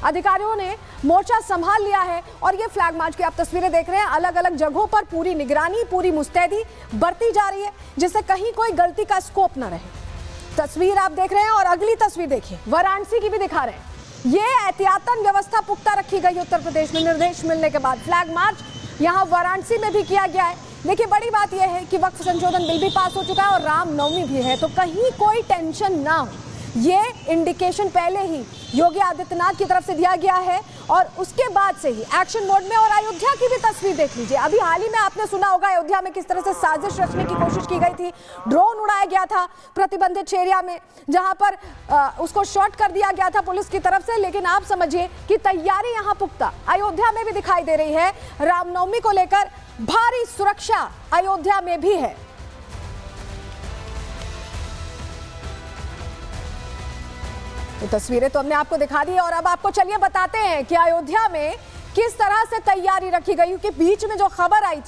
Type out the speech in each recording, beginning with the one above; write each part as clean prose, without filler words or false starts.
अधिकारियों ने मोर्चा संभाल लिया है और ये फ्लैग मार्च की आप तस्वीरें देख रहे हैं। अलग अलग जगहों पर पूरी निगरानी, पूरी मुस्तैदी बरती जा रही है जिससे कहीं कोई गलती का स्कोप न रहे। तस्वीर आप देख रहे हैं और अगली तस्वीर देखिए, वाराणसी की भी दिखा रहे हैं। ये एहतियातन व्यवस्था पुख्ता रखी गई उत्तर प्रदेश में निर्देश मिलने के बाद। फ्लैग मार्च यहाँ वाराणसी में भी किया गया है। देखिए, बड़ी बात यह है कि वक्फ संशोधन बिल भी पास हो चुका है और रामनवमी भी है, तो कहीं कोई टेंशन ना हो, ये इंडिकेशन पहले ही योगी आदित्यनाथ की तरफ से दिया गया है और उसके बाद से ही एक्शन मोड में। और अयोध्या की भी तस्वीर देख लीजिए। अभी हाल ही में आपने सुना होगा अयोध्या में किस तरह से साजिश रचने की कोशिश की गई थी। ड्रोन उड़ाया गया था प्रतिबंधित एरिया में, जहां पर उसको शॉट कर दिया गया था पुलिस की तरफ से। लेकिन आप समझिए कि तैयारी यहां पुख्ता अयोध्या में भी दिखाई दे रही है। रामनवमी को लेकर भारी सुरक्षा अयोध्या में भी है। तो तस्वीरें तो हमने आपको दिखा दी और अब आपको चलिए बताते हैं कि अयोध्या में किस तरह से तैयारी रखी गई। क्योंकि बीच में जो खबर आई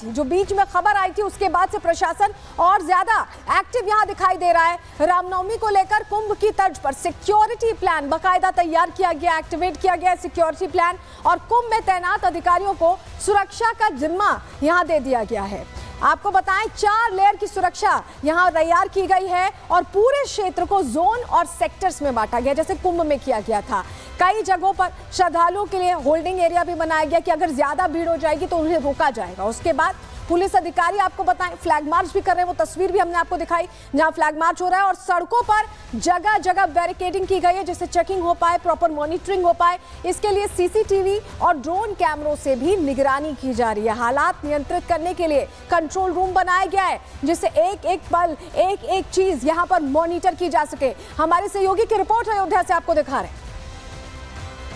थी उसके बाद से प्रशासन और ज्यादा एक्टिव यहां दिखाई दे रहा है। रामनवमी को लेकर कुंभ की तर्ज पर सिक्योरिटी प्लान बाकायदा तैयार किया गया, एक्टिवेट किया गया सिक्योरिटी प्लान और कुंभ में तैनात अधिकारियों को सुरक्षा का जिम्मा यहां दे दिया गया है। आपको बताएं, 4 लेयर की सुरक्षा यहां तैयार की गई है और पूरे क्षेत्र को जोन और सेक्टर्स में बांटा गया जैसे कुंभ में किया गया था। कई जगहों पर श्रद्धालुओं के लिए होल्डिंग एरिया भी बनाया गया कि अगर ज्यादा भीड़ हो जाएगी तो उन्हें रोका जाएगा। उसके बाद पुलिस अधिकारी आपको बताएं फ्लैग मार्च भी कर रहे हैं। वो तस्वीर भी हमने आपको दिखाई जहां फ्लैग मार्च हो रहा है और सड़कों पर जगह जगह बैरिकेडिंग की गई है जिससे चेकिंग हो पाए, प्रॉपर मॉनिटरिंग हो पाए। इसके लिए सीसीटीवी और ड्रोन कैमरों से भी निगरानी की जा रही है। हालात नियंत्रित करने के लिए कंट्रोल रूम बनाया गया है जिससे एक एक पल, एक एक चीज यहां पर मॉनिटर की जा सके। हमारे सहयोगी की रिपोर्ट अयोध्या से आपको दिखा रहे हैं।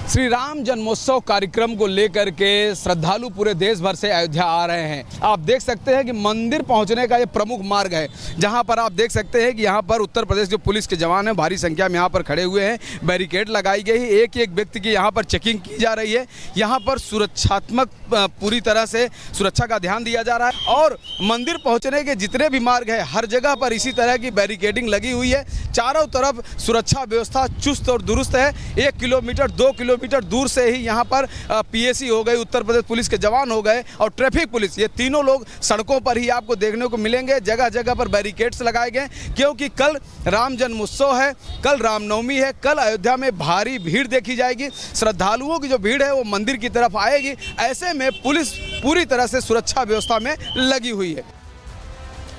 श्री राम जन्मोत्सव कार्यक्रम को लेकर के श्रद्धालु पूरे देश भर से अयोध्या आ रहे हैं। आप देख सकते हैं कि मंदिर पहुंचने का ये प्रमुख मार्ग है जहां पर आप देख सकते हैं कि यहां पर उत्तर प्रदेश के पुलिस के जवान हैं, भारी संख्या में यहां पर खड़े हुए हैं। बैरिकेड लगाई गई है, एक एक व्यक्ति की यहां पर चेकिंग की जा रही है। यहां पर सुरक्षात्मक पूरी तरह से सुरक्षा का ध्यान दिया जा रहा है और मंदिर पहुँचने के जितने भी मार्ग है हर जगह पर इसी तरह की बैरिकेडिंग लगी हुई है। चारों तरफ सुरक्षा व्यवस्था चुस्त और दुरुस्त है। 1 किलोमीटर 2 किलोमीटर दूर से ही यहाँ पर पीएसी हो गई, उत्तर प्रदेश पुलिस के जवान हो गए और ट्रैफिक पुलिस, ये तीनों लोग सड़कों पर ही आपको देखने को मिलेंगे। जगह जगह पर बैरिकेड्स लगाए गए क्योंकि कल राम जन्मोत्सव है, कल रामनवमी है, कल अयोध्या में भारी भीड़ देखी जाएगी। श्रद्धालुओं की जो भीड़ है वो मंदिर की तरफ आएगी। ऐसे में पुलिस पूरी तरह से सुरक्षा व्यवस्था में लगी हुई है।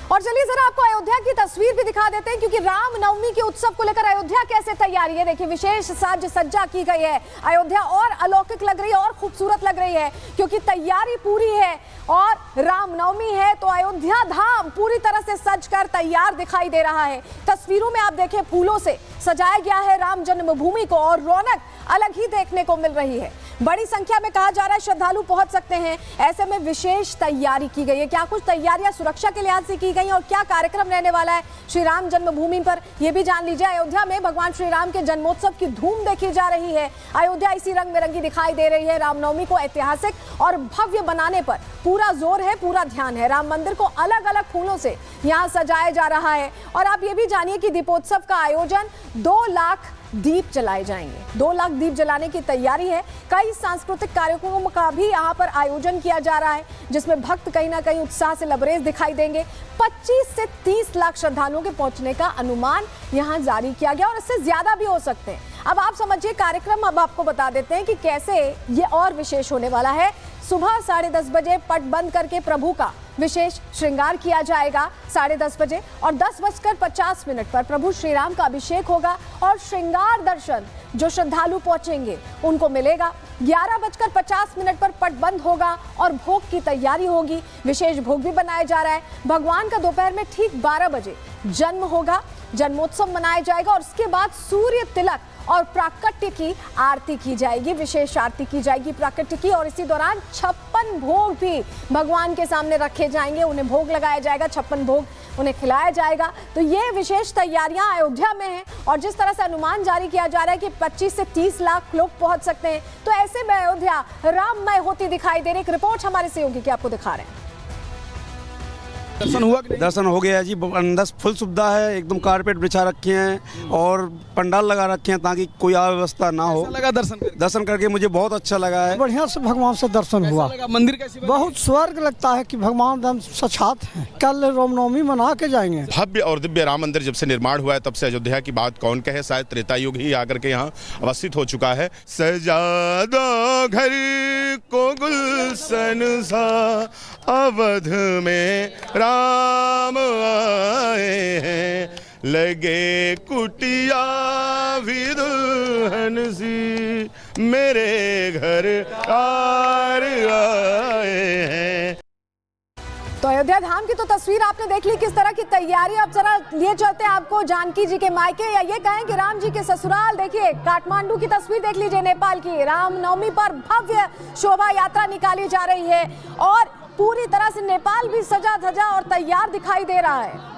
और चलिए जरा आपको अयोध्या की तस्वीर भी दिखा देते हैं क्योंकि रामनवमी के उत्सव को लेकर अयोध्या कैसे तैयारी है। देखिए, विशेष साज सज्जा की गई है। अयोध्या और अलौकिक लग रही है और खूबसूरत लग रही है क्योंकि तैयारी पूरी है और रामनवमी है तो अयोध्या धाम पूरी तरह से सज कर तैयार दिखाई दे रहा है। तस्वीरों में आप देखें, फूलों से सजाया गया है राम जन्मभूमि को और रौनक अलग ही देखने को मिल रही है। बड़ी संख्या में कहा जा रहा है श्रद्धालु पहुंच सकते हैं। ऐसे में विशेष तैयारी की गई है। क्या कुछ तैयारियां सुरक्षा के लिहाज से की गई और क्या कार्यक्रम रहने वाला है श्री राम जन्मभूमि पर, यह भी जान लीजिए। अयोध्या में भगवान श्री राम के जन्मोत्सव की धूम देखी जा रही है। अयोध्या इसी रंग बिरंगी दिखाई दे रही है। रामनवमी को ऐतिहासिक और भव्य बनाने पर पूरा जोर है, पूरा ध्यान है। राम मंदिर को अलग अलग फूलों से यहाँ सजाया जा रहा है और आप ये भी जानिए कि दीपोत्सव का आयोजन 2 लाख दीप जलाए जाएंगे। 2 लाख दीप जलाने की तैयारी है। कई सांस्कृतिक कार्यक्रमों का भी यहाँ पर आयोजन किया जा रहा है जिसमें भक्त कहीं ना कहीं उत्साह से लबरेज दिखाई देंगे। 25 से 30 लाख श्रद्धालुओं के पहुंचने का अनुमान यहाँ जारी किया गया और इससे ज्यादा भी हो सकते हैं। अब आप समझिए कार्यक्रम, अब आपको बता देते हैं कि कैसे ये और विशेष होने वाला है। सुबह 10:30 बजे पट बंद करके प्रभु का विशेष श्रृंगार किया जाएगा 10:30 बजे और 10:50 पर प्रभु श्री राम का अभिषेक होगा और श्रृंगार दर्शन जो श्रद्धालु पहुंचेंगे उनको मिलेगा। 11:50 पर पट बंद होगा और भोग की तैयारी होगी। विशेष भोग भी बनाया जा रहा है। भगवान का दोपहर में ठीक 12 बजे जन्म होगा, जन्मोत्सव मनाया जाएगा और उसके बाद सूर्य तिलक और प्राकट्य की आरती की जाएगी। विशेष आरती की जाएगी प्राकट्य की और इसी दौरान 56 भोग भी भगवान के सामने रखे जाएंगे। उन्हें भोग लगाया जाएगा, 56 भोग उन्हें खिलाया जाएगा। तो ये विशेष तैयारियां अयोध्या में हैं और जिस तरह से अनुमान जारी किया जा रहा है कि 25 से 30 लाख लोग पहुंच सकते हैं, तो ऐसे में अयोध्या राममय होती दिखाई दे रही। एक रिपोर्ट हमारे सहयोगी की आपको दिखा रहे हैं। दर्शन हुआ कि नहीं? दर्शन हो गया जी, अंदर फुल सुविधा है, एकदम कारपेट बिछा रखे हैं और पंडाल लगा रखे हैं ताकि कोई अव्यवस्था ना हो। कैसा लगा दर्शन करके मुझे बहुत अच्छा लगा है। बढ़िया से भगवान से दर्शन हुआ। मंदिर कैसी बनी? बहुत स्वर्ग लगता है कि भगवान एकदम साक्षात है। कल रामनवमी मना के जाएंगे। भव्य और दिव्य राम मंदिर जब से निर्माण हुआ है तब से अयोध्या की बात कौन कहे, शायद त्रेता युग ही आकर के यहाँ अवस्थित हो चुका है। सजा दो घर को गुलशन सा, अवध में राम आए हैं, लगे कुटिया भी दुल्हन सी, मेरे घर कार आए हैं। तो अयोध्या धाम की तो तस्वीर आपने देख ली, किस तरह की तैयारी। अब जरा लिए चलते हैं आपको जानकी जी के मायके, या ये कहें कि राम जी के ससुराल। देखिए काठमांडू की तस्वीर देख लीजिए, नेपाल की। रामनवमी पर भव्य शोभा यात्रा निकाली जा रही है और पूरी तरह से नेपाल भी सजा धजा और तैयार दिखाई दे रहा है।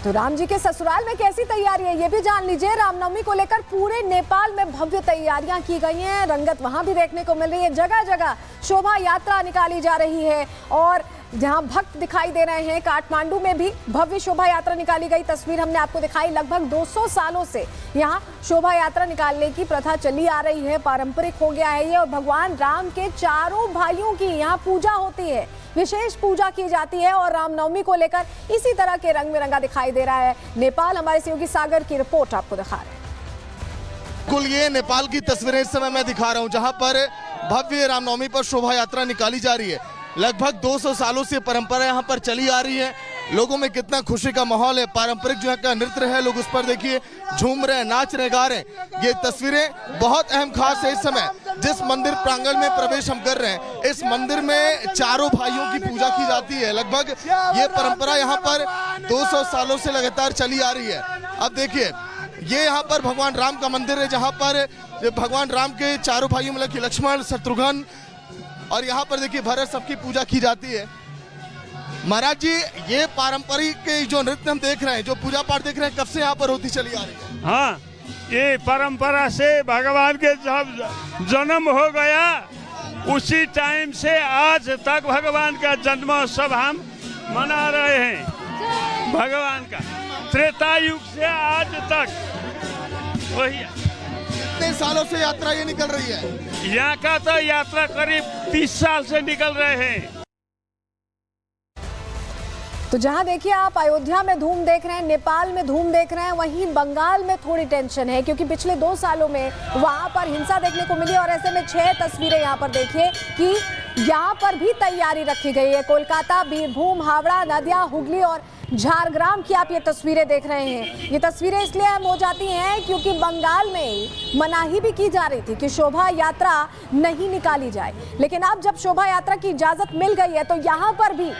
तो राम जी के ससुराल में कैसी तैयारी है ये भी जान लीजिए। रामनवमी को लेकर पूरे नेपाल में भव्य तैयारियां की गई हैं। रंगत वहां भी देखने को मिल रही है, जगह जगह शोभा यात्रा निकाली जा रही है और जहां भक्त दिखाई दे रहे हैं, काठमांडू में भी भव्य शोभा यात्रा निकाली गई। तस्वीर हमने आपको दिखाई। लगभग 200 सालों से यहाँ शोभा यात्रा निकालने की प्रथा चली आ रही है, पारंपरिक हो गया है ये। और भगवान राम के चारों भाइयों की यहाँ पूजा होती है, विशेष पूजा की जाती है और रामनवमी को लेकर इसी तरह के रंग बिरंगा दिखाई दे रहा है नेपाल। हमारे सहयोगी सागर की रिपोर्ट आपको दिखा रहे हैं। कुल ये नेपाल की तस्वीरें इस समय मैं दिखा रहा हूँ, जहाँ पर भव्य रामनवमी पर शोभा यात्रा निकाली जा रही है। लगभग 200 सालों से परंपरा यहाँ पर चली आ रही है। लोगों में कितना खुशी का माहौल है, पारंपरिक जो है का नृत्य है, लोग उस पर देखिए झूम रहे हैं, नाच रहे, गा रहे हैं। ये तस्वीरें बहुत अहम खास है। इस समय जिस मंदिर प्रांगण में प्रवेश हम कर रहे हैं, इस मंदिर में चारों भाइयों की पूजा की जाती है। लगभग ये परंपरा यहाँ पर 200 सालों से लगातार चली आ रही है। अब देखिए ये यहाँ पर भगवान राम का मंदिर है, जहाँ पर भगवान राम के चारों भाइयों मतलब कि लक्ष्मण, शत्रुघ्न और यहाँ पर देखिए भरत, सबकी पूजा की जाती है। महाराज जी, ये पारंपरिक जो नृत्य हम देख रहे हैं, जो पूजा पाठ देख रहे हैं, कब से यहाँ पर होती चली आ रही है? हाँ, ये परंपरा से भगवान के जब जन्म हो गया उसी टाइम से आज तक भगवान का जन्मोत्सव हम मना रहे हैं। भगवान का त्रेता युग से आज तक वही। कितने सालों से यात्रा ये निकल रही है? यहाँ का तो यात्रा करीब 30 साल से निकल रहे हैं। तो जहां देखिए आप अयोध्या में धूम देख रहे हैं, नेपाल में धूम देख रहे हैं, वहीं बंगाल में थोड़ी टेंशन है क्योंकि पिछले 2 सालों में वहां पर हिंसा देखने को मिली और ऐसे में 6 तस्वीरें यहां पर देखिए कि यहां पर भी तैयारी रखी गई है। कोलकाता, बीरभूम, हावड़ा, नदिया, हुगली और झारग्राम की आप ये तस्वीरें देख रहे हैं। ये तस्वीरें इसलिए अहम हो जाती हैं क्योंकि बंगाल में मनाही भी की जा रही थी कि शोभा यात्रा नहीं निकाली जाए, लेकिन अब जब शोभा यात्रा की इजाजत मिल गई है तो यहाँ पर भी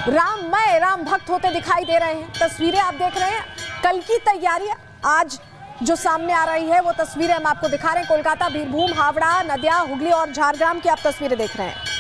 राममय, राम भक्त होते दिखाई दे रहे हैं। तस्वीरें आप देख रहे हैं, कल की तैयारी आज जो सामने आ रही है वो तस्वीरें हम आपको दिखा रहे हैं। कोलकाता, बीरभूम, हावड़ा, नदिया, हुगली और झारग्राम की आप तस्वीरें देख रहे हैं।